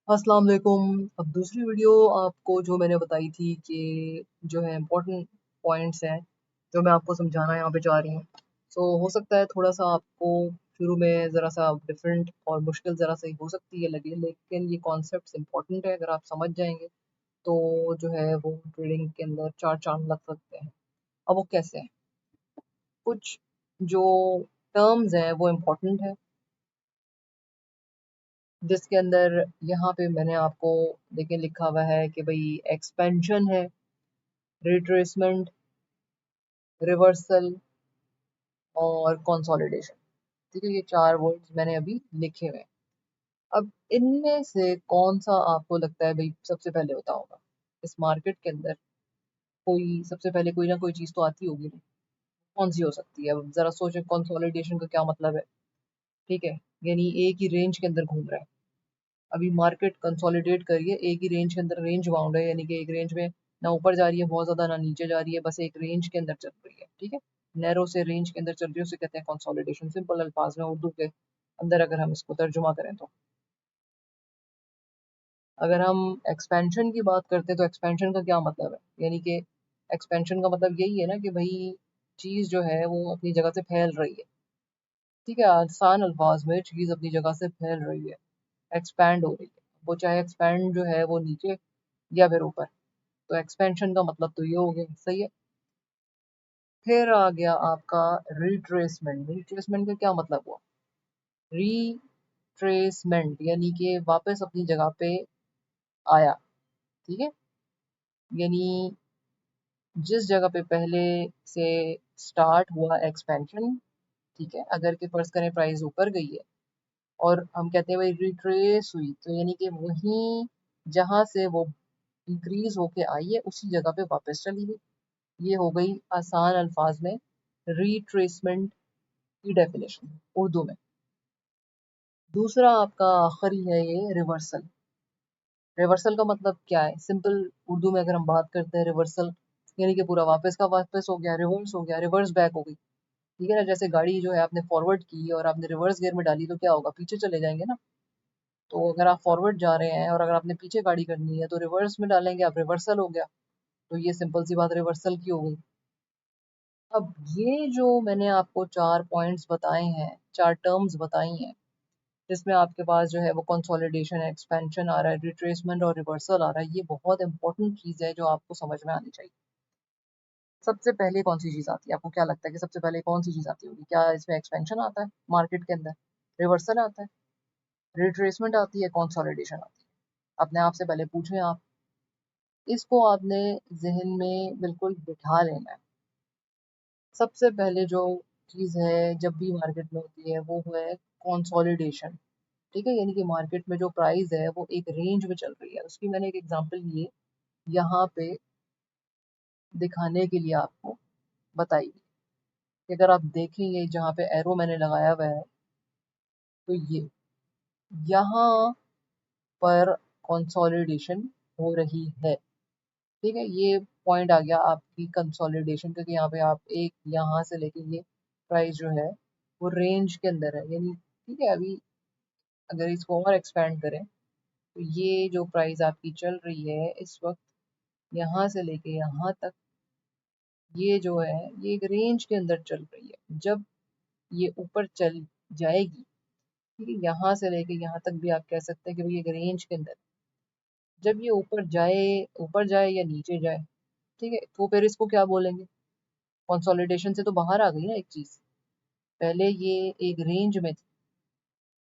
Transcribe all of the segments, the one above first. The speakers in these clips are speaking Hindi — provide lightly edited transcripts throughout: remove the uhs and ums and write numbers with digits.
अस्सलाम वालेकुम। अब दूसरी वीडियो आपको जो मैंने बताई थी कि जो है इम्पोर्टेंट पॉइंट्स हैं जो मैं आपको समझाना यहाँ पे चाह रही हूँ। हो सकता है थोड़ा सा आपको शुरू में ज़रा सा डिफरेंट और मुश्किल ज़रा सी हो सकती है लगे, लेकिन ये कॉन्सेप्ट्स इम्पोर्टेंट है। अगर आप समझ जाएंगे तो जो है वो ट्रेडिंग के अंदर चार चांद लग सकते हैं। अब वो कैसे हैं? कुछ जो टर्म्स हैं वो इम्पोर्टेंट है, जिसके अंदर यहाँ पे मैंने आपको देखें लिखा हुआ है कि भाई एक्सपेंशन है, रिट्रेसमेंट, रिवर्सल और कंसोलिडेशन। ठीक है, ये चार वर्ड्स मैंने अभी लिखे हुए हैं। अब इनमें से कौन सा आपको लगता है भाई सबसे पहले होता होगा इस मार्केट के अंदर? कोई सबसे पहले कोई ना कोई चीज तो आती होगी ना, कौन सी हो सकती है? अब जरा सोचें कंसोलिडेशन का क्या मतलब है। ठीक है, यानी एक ही रेंज के अंदर घूम रहा है। अभी मार्केट कंसोलिडेट करिए, एक ही रेंज के अंदर रेंज बाउंड है, यानी कि एक रेंज में ना ऊपर जा रही है बहुत ज्यादा, ना नीचे जा रही है, बस एक रेंज के अंदर चल रही है। ठीक है, नैरो से रेंज के अंदर चल रही है, उसे कहते हैं कंसोलिडेशन। सिंपल अल्फाज में उर्दू के अंदर अगर हम इसको तर्जुमा करें तो अगर हम एक्सपेंशन की बात करते हैं तो एक्सपेंशन का क्या मतलब है? यानी कि एक्सपेंशन का मतलब यही है ना कि भाई चीज जो है वो अपनी जगह से फैल रही है। ठीक है, आसान अल्फाज में चीज अपनी जगह से फैल रही है, एक्सपैंड हो रही है। वो चाहे एक्सपैंड जो है वो नीचे या फिर ऊपर, तो एक्सपेंशन का मतलब तो ये हो गया। सही है। फिर आ गया आपका रिट्रेसमेंट। रिट्रेसमेंट का क्या मतलब हुआ? रिट्रेसमेंट यानी कि वापस अपनी जगह पे आया। ठीक है, यानी जिस जगह पे पहले से स्टार्ट हुआ एक्सपेंशन, ठीक है, अगर के फर्ज करें प्राइस ऊपर गई है और हम कहते हैं भाई रिट्रेस हुई, तो यानी कि वहीं जहां से वो इंक्रीज होके आई है उसी जगह पे वापस चली गई। ये हो गई आसान अल्फाज में रिट्रेसमेंट की डेफिनेशन उर्दू में। दूसरा आपका आखिरी है ये रिवर्सल। रिवर्सल का मतलब क्या है? सिंपल उर्दू में अगर हम बात करते हैं रिवर्सल यानी कि पूरा वापस का वापस हो गया, रिवर्स हो गया, रिवर्स बैक हो गई। ठीक है ना, जैसे गाड़ी जो है आपने फॉरवर्ड की और आपने रिवर्स गियर में डाली तो क्या होगा? पीछे चले जाएंगे ना। तो अगर आप फॉरवर्ड जा रहे हैं और अगर आपने पीछे गाड़ी करनी है तो रिवर्स में डालेंगे आप, रिवर्सल हो गया। तो ये सिंपल सी बात रिवर्सल की हो गई। अब ये जो मैंने आपको चार पॉइंट्स बताए हैं, चार टर्म्स बताई हैं, जिसमें आपके पास जो है वो कंसोलिडेशन, एक्सपेंशन आ रहा है, रिट्रेसमेंट और रिवर्सल आ रहा है, ये बहुत इंपॉर्टेंट चीज़ है जो आपको समझ में आनी चाहिए। सबसे पहले कौन सी चीज़ आती है? आपको क्या लगता है कि सबसे पहले कौन सी चीज़ आती होगी? क्या इसमें एक्सपेंशन आता है मार्केट के अंदर, रिवर्सल आता है, रिट्रेसमेंट आती है, कंसोलिडेशन आती है? अपने आप से पहले पूछें आप, इसको आपने जहन में बिल्कुल बिठा लेना है। सबसे पहले जो चीज़ है जब भी मार्केट में होती है वो है कंसोलिडेशन। ठीक है, यानी कि मार्केट में जो प्राइस है वो एक रेंज में चल रही है। उसकी मैंने एक एग्जांपल ये यहाँ पे दिखाने के लिए आपको बताई है कि अगर आप देखेंगे जहाँ पे एरो मैंने लगाया हुआ है, तो ये यहाँ पर कंसोलिडेशन हो रही है। ठीक है, ये पॉइंट आ गया आपकी कंसोलिडेशन का कि यहाँ पे आप एक यहाँ से लेके ये प्राइस जो है वो रेंज के अंदर है। यानी ठीक है, अभी अगर इसको और एक्सपेंड करें तो ये जो प्राइस आपकी चल रही है इस वक्त यहाँ से लेके यहाँ तक, ये जो है ये एक रेंज के अंदर चल रही है। जब ये ऊपर चल जाएगी, ठीक है, यहाँ से लेके यहाँ तक भी आप कह सकते हैं कि भाई एक रेंज के अंदर, जब ये ऊपर जाए या नीचे जाए, ठीक है, तो फिर इसको क्या बोलेंगे? कंसोलिडेशन से तो बाहर आ गई ना एक चीज। पहले ये एक रेंज में थी,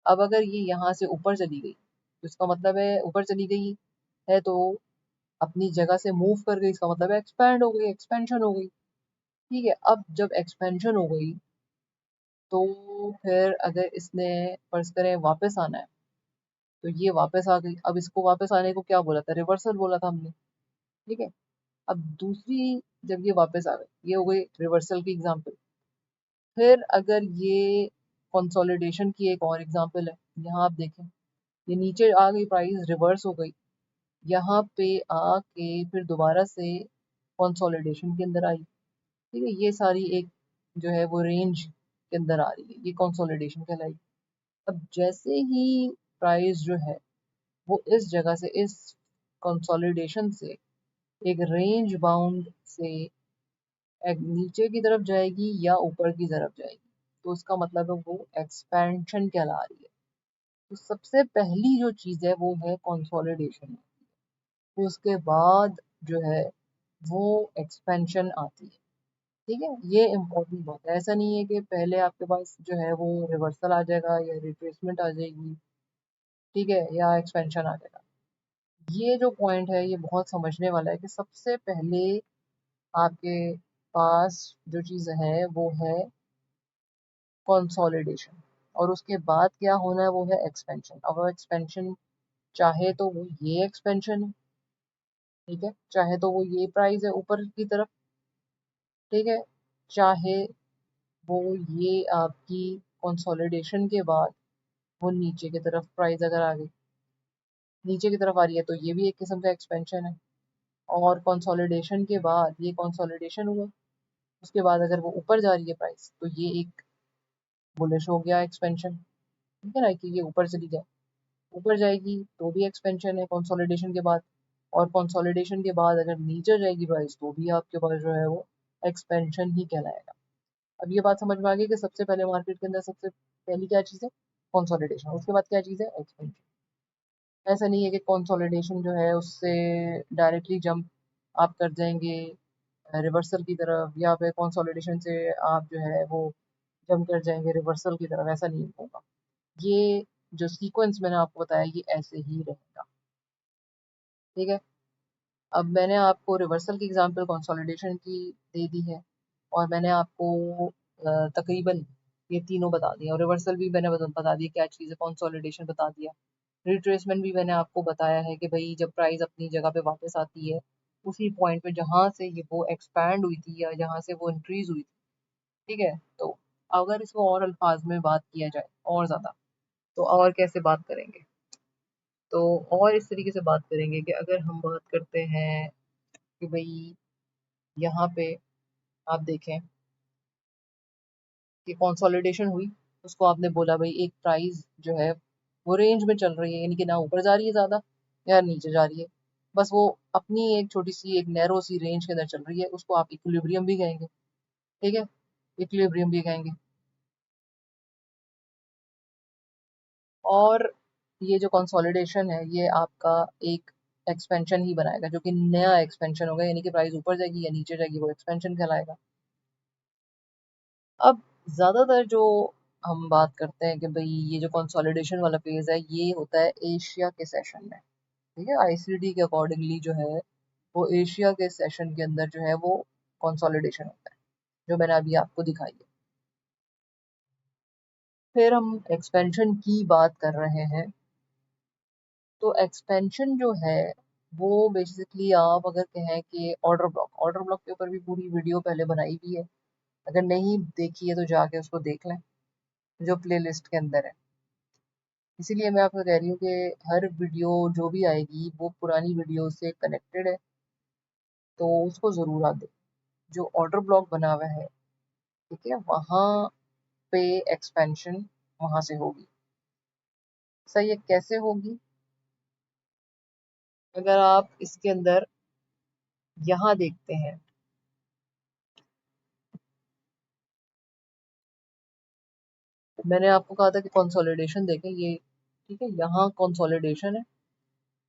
अब अगर ये यहाँ से ऊपर चली गई तो इसका मतलब है ऊपर चली गई है तो अपनी जगह से मूव कर गई, इसका मतलब है एक्सपैंड हो गई, एक्सपेंशन हो गई। ठीक है, अब जब एक्सपेंशन हो गई तो फिर अगर इसने फर्ज करें वापस आना है तो ये वापस आ गई। अब इसको वापस आने को क्या बोला था? रिवर्सल बोला था हमने। ठीक है, अब दूसरी जब ये वापस आ गई, ये हो गई रिवर्सल की एग्जांपल। फिर अगर ये कंसोलिडेशन की एक और एग्जांपल है, यहाँ आप देखें ये नीचे आ गई प्राइस, रिवर्स हो गई, यहाँ पे आके फिर दोबारा से कंसोलिडेशन के अंदर आई। ठीक है, ये सारी एक जो है वो रेंज के अंदर आ रही है, ये कंसोलिडेशन कहलाई। अब जैसे ही प्राइस जो है वो इस जगह से, इस कंसोलिडेशन से एक रेंज बाउंड से एक नीचे की तरफ जाएगी या ऊपर की तरफ जाएगी, तो उसका मतलब है वो एक्सपेंशन कहला रही है। तो सबसे पहली जो चीज़ है वो है कंसोलिडेशन, उसके बाद जो है वो एक्सपेंशन आती है। ठीक है, ये इम्पोर्टेंट बात है। ऐसा नहीं है कि पहले आपके पास जो है वो रिवर्सल आ जाएगा या रिट्रेसमेंट आ जाएगी, ठीक है, या एक्सपेंशन आ जाएगा। ये जो पॉइंट है ये बहुत समझने वाला है कि सबसे पहले आपके पास जो चीज़ है वो है कंसोलिडेशन, और उसके बाद क्या होना है वो है एक्सपेंशन। अब वो एक्सपेंशन चाहे तो वो ये एक्सपेंशन है, ठीक है, चाहे तो वो ये प्राइस है ऊपर की तरफ, ठीक है, चाहे वो ये आपकी कंसोलिडेशन के बाद वो नीचे की तरफ प्राइस अगर आ गई, नीचे की तरफ आ रही है तो ये भी एक किस्म का एक्सपेंशन है। और कंसोलिडेशन के बाद ये कंसोलिडेशन हुआ, उसके बाद अगर वो ऊपर जा रही है प्राइस तो ये एक बुलिश हो गया एक्सपेंशन, ठीक है ना, कि ये ऊपर चली जाए, ऊपर जाएगी तो भी एक्सपेंशन है कंसोलिडेशन के बाद। और कंसोलिडेशन के बाद अगर नीचे जाएगी प्राइस तो भी आपके पास जो है वो एक्सपेंशन ही कहलाएगा। अब ये बात समझ में आ गई कि सबसे पहले मार्केट के अंदर सबसे पहली क्या चीज़ है, कंसोलिडेशन, उसके बाद क्या चीज़ है, एक्सपेंशन। ऐसा नहीं है कि कंसोलिडेशन जो है उससे डायरेक्टली जंप आप कर जाएंगे रिवर्सल की तरफ, या फिर कंसोलिडेशन से आप जो है वो जंप कर जाएंगे रिवर्सल की तरफ, ऐसा नहीं होगा। ये जो सीक्वेंस मैंने आपको बताया ये ऐसे ही रहेगा, ठीक है। अब मैंने आपको रिवर्सल की एग्जांपल कंसोलिडेशन की दे दी है, और मैंने आपको तकरीबन ये तीनों बता दिया, और रिवर्सल भी मैंने बता दिया क्या चीज़ है, कंसोलिडेशन बता दिया, रिट्रेसमेंट भी मैंने आपको बताया है कि भाई जब प्राइस अपनी जगह पे वापस आती है उसी पॉइंट पे जहाँ से ये वो एक्सपैंड हुई थी या जहाँ से वो इंक्रीज हुई थी, ठीक है। तो अगर इसको और अल्फाज में बात किया जाए और ज़्यादा, तो और कैसे बात करेंगे, तो और इस तरीके से बात करेंगे कि अगर हम बात करते हैं कि भाई यहाँ पे आप देखें कि कंसोलिडेशन हुई, उसको आपने बोला भाई एक प्राइस जो है वो रेंज में चल रही है, यानी कि ना ऊपर जा रही है ज़्यादा या नीचे जा रही है, बस वो अपनी एक छोटी सी एक नैरो सी रेंज के अंदर चल रही है, उसको आप इक्विलिब्रियम भी कहेंगे, ठीक है, इक्विलिब्रियम भी कहेंगे। और ये जो कंसोलिडेशन है ये आपका एक एक्सपेंशन ही बनाएगा, जो कि नया एक्सपेंशन होगा, यानी कि प्राइस ऊपर जाएगी या नीचे जाएगी वो एक्सपेंशन कहलाएगा। अब ज़्यादातर जो हम बात करते हैं कि भाई ये जो कंसोलिडेशन वाला फेज है ये होता है एशिया के सेशन में, ठीक है, आईसीडी के अकॉर्डिंगली जो है वो एशिया के सेशन के अंदर जो है वो कंसोलिडेशन होता है, जो मैंने अभी आपको दिखाई है। फिर हम एक्सपेंशन की बात कर रहे हैं, तो एक्सपेंशन जो है वो बेसिकली आप अगर कहें कि ऑर्डर ब्लॉक के ऊपर भी पूरी वीडियो पहले बनाई हुई है, अगर नहीं देखी है तो जाके उसको देख लें जो प्लेलिस्ट के अंदर है। इसीलिए मैं आपको कह रही हूँ कि हर वीडियो जो भी आएगी वो पुरानी वीडियो से कनेक्टेड है, तो उसको ज़रूर आप देखें। जो ऑर्डर ब्लॉक बना हुआ है, ठीक है, वहाँ पे एक्सपेंशन वहाँ से होगी। सही है, कैसे होगी, अगर आप इसके अंदर यहाँ देखते हैं, मैंने आपको कहा था कि कंसोलिडेशन देखें ये, ठीक है, यहाँ कंसोलिडेशन है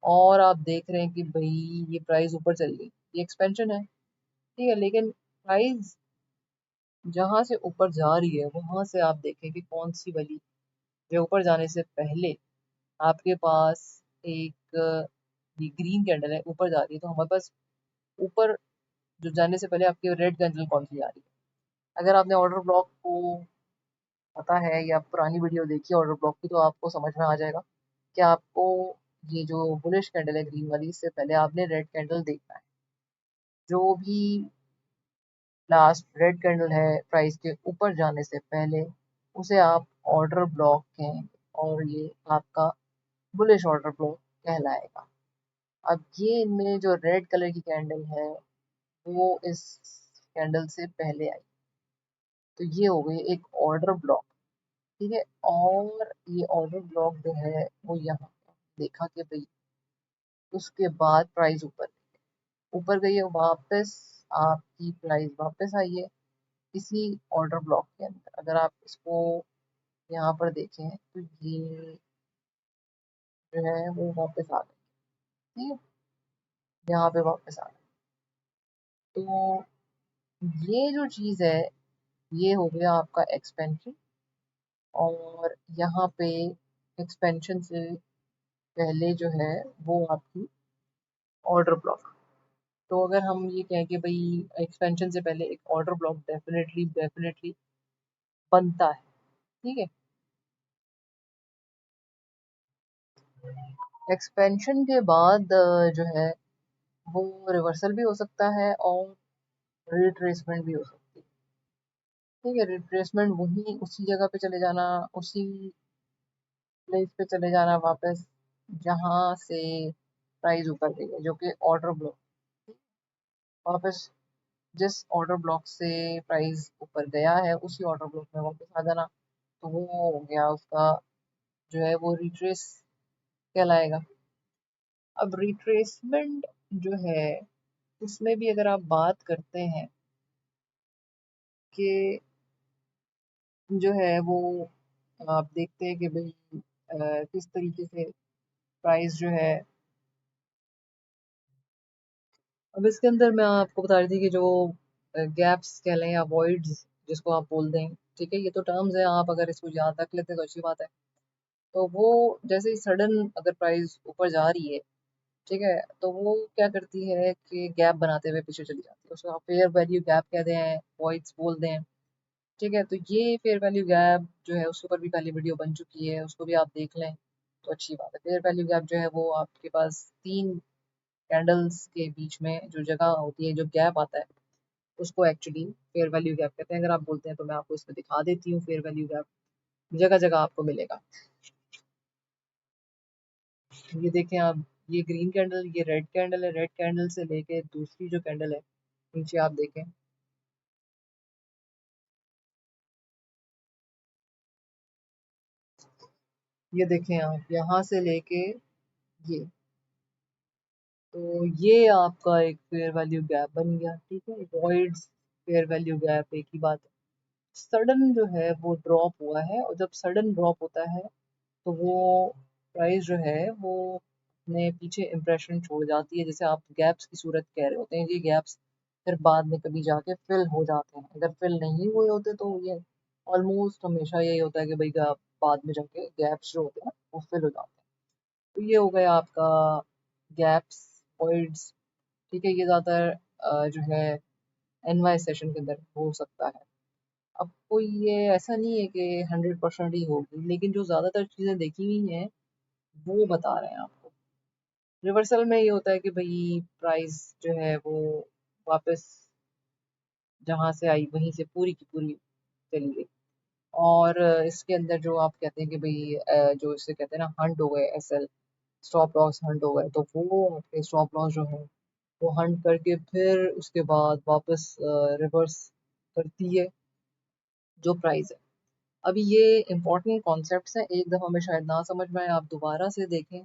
और आप देख रहे हैं कि भाई ये प्राइस ऊपर चली गई, ये एक्सपेंशन है, ठीक है, लेकिन प्राइस जहाँ से ऊपर जा रही है वहां से आप देखें कि कौन सी वाली, जो ऊपर जाने से पहले आपके पास एक ये ग्रीन कैंडल है ऊपर जा रही है, तो हमारे पास ऊपर जो जाने से पहले आपकी रेड कैंडल कौन सी आ रही है। अगर आपने ऑर्डर ब्लॉक को पता है या पुरानी वीडियो देखी है ऑर्डर ब्लॉक की, तो आपको समझ में आ जाएगा कि आपको ये जो बुलिश कैंडल है ग्रीन वाली, इससे पहले आपने रेड कैंडल देखना है। जो भी लास्ट रेड कैंडल है प्राइस के ऊपर जाने से पहले, उसे आप ऑर्डर ब्लॉक कहेंगे, और ये आपका बुलिश ऑर्डर ब्लॉक कहलाएगा। अब ये इनमें जो रेड कलर की कैंडल है वो इस कैंडल से पहले आई, तो ये हो गई एक ऑर्डर ब्लॉक, ठीक है। और ये ऑर्डर ब्लॉक जो है वो यहाँ देखा कि भाई उसके बाद प्राइस ऊपर गई है, वापस आपकी प्राइस वापस आई है इसी ऑर्डर ब्लॉक के अंदर। अगर आप इसको यहाँ पर देखें तो ये जो है वो वापस आ गई। ठीक है, यहाँ पे वापस आ गई। तो ये जो चीज़ है ये हो गया आपका एक्सपेंशन। और यहाँ पे एक्सपेंशन से पहले जो है वो आपकी ऑर्डर ब्लॉक। तो अगर हम ये कहें कि भाई एक्सपेंशन से पहले एक ऑर्डर ब्लॉक डेफिनेटली डेफिनेटली बनता है। ठीक है, एक्सपेंशन के बाद जो है वो रिवर्सल भी हो सकता है और रिट्रेसमेंट भी हो सकती है। ठीक है, रिट्रेसमेंट वही उसी जगह पे चले जाना, उसी प्लेस पे चले जाना वापस जहाँ से प्राइस ऊपर गई है, जो कि ऑर्डर ब्लॉक। वापस जिस ऑर्डर ब्लॉक से प्राइस ऊपर गया है उसी ऑर्डर ब्लॉक में वापस आ जाना। तो वो हो गया उसका जो है वो रिट्रेस कहलाएगा। अब रिट्रेसमेंट जो है उसमें भी अगर आप बात करते हैं कि जो है वो आप देखते हैं कि भाई किस तरीके से प्राइस जो है। अब इसके अंदर मैं आपको बता रही थी कि जो गैप्स कह लें या वॉइड्स जिसको आप बोल दें, ठीक है, ये तो टर्म्स है, आप अगर इसको याद रख लेते हैं तो अच्छी बात है। तो वो जैसे ही सडन अगर प्राइस ऊपर जा रही है, ठीक है, तो वो क्या करती है कि गैप बनाते हुए पीछे चली जाती है, उसको आप फेयर वैल्यू गैप कहते हैं, वॉइड्स बोलते हैं। ठीक है, तो ये फेयर वैल्यू गैप जो है उसके ऊपर भी पहले वीडियो बन चुकी है, उसको भी आप देख लें तो अच्छी बात है। फेयर वैल्यू गैप जो है वो आपके पास तीन कैंडल्स के बीच में जो जगह होती है, जो गैप आता है, उसको एक्चुअली फेयर वैल्यू गैप कहते हैं। अगर आप बोलते हैं तो मैं आपको इसमें दिखा देती हूँ, फेयर वैल्यू गैप जगह जगह आपको मिलेगा। ये देखें आप, ये ग्रीन कैंडल, ये रेड कैंडल है, रेड कैंडल से लेके दूसरी जो कैंडल है नीचे आप देखें, ये देखें आप यहाँ से लेके ये, तो ये आपका एक फेयर वैल्यू गैप बन गया। ठीक है, वॉइड्स फेयर वैल्यू गैप एक ही बात है। सडन जो है वो ड्रॉप हुआ है, और जब सडन ड्रॉप होता है तो वो प्राइस जो है वो अपने पीछे इम्प्रेशन छोड़ जाती है। जैसे आप गैप्स की सूरत कह रहे होते हैं, ये गैप्स फिर बाद में कभी जाके फिल हो जाते हैं। अगर फिल नहीं हुए होते तो ये ऑलमोस्ट हमेशा यही होता है कि भाई बाद में जाके गैप्स जो होते हैं वो फिल हो जाते हैं। तो ये हो गया आपका गैप्स, वॉइड्स। ठीक है, ये ज़्यादातर जो है एनवाई सेशन के अंदर हो सकता है। अब कोई ये ऐसा नहीं है कि 100% ही होगी, लेकिन जो ज़्यादातर चीज़ें देखी हुई हैं वो बता रहे हैं आपको। रिवर्सल में ये होता है कि भाई प्राइस जो है वो वापस जहाँ से आई वहीं से पूरी की पूरी चली गई। और इसके अंदर जो आप कहते हैं कि भाई जो इसे कहते हैं ना हंट हो गए, एसएल स्टॉप लॉस हंट हो गए, तो वो आपके स्टॉप लॉस जो है वो हंट करके फिर उसके बाद वापस रिवर्स करती है जो प्राइस है। अभी ये इंपॉर्टेंट कॉन्सेप्ट्स हैं, एक दफ़ा में शायद ना समझ में आए, आप दोबारा से देखें।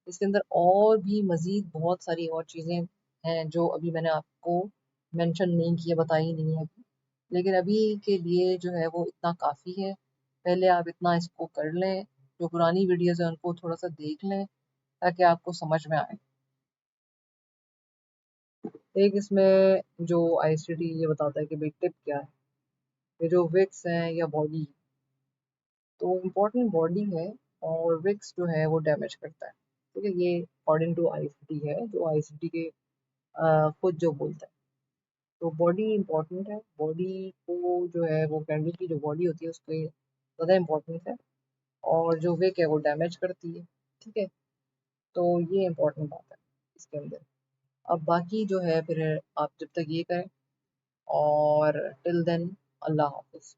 इसके अंदर और भी मज़ीद बहुत सारी और चीज़ें हैं जो अभी मैंने आपको मेंशन नहीं की है, बताई नहीं है अभी। लेकिन अभी के लिए जो है वो इतना काफ़ी है। पहले आप इतना इसको कर लें, जो पुरानी वीडियोज़ हैं उनको थोड़ा सा देख लें ताकि आपको समझ में आए। एक इसमें जो आईसीटी ये बताता है कि भाई टिप क्या है, ये जो विक्स हैं या बॉडी, तो इम्पोर्टेंट बॉडी है और विक्स जो है वो डैमेज करता है। ठीक है, ये अकॉर्डिंग टू आईसीटी है, जो आईसीटी के खुद जो बोलता है। तो बॉडी इम्पोर्टेंट है, बॉडी को जो है वो कैंडल की जो बॉडी होती है उसके ज़्यादा इम्पोर्टेंट है, और जो विक है वो डैमेज करती है। ठीक है, तो ये इम्पोर्टेंट बात है इसके अंदर। अब बाकी जो है फिर आप जब तक ये करें, और टिल देन अल्लाह हाफिज़।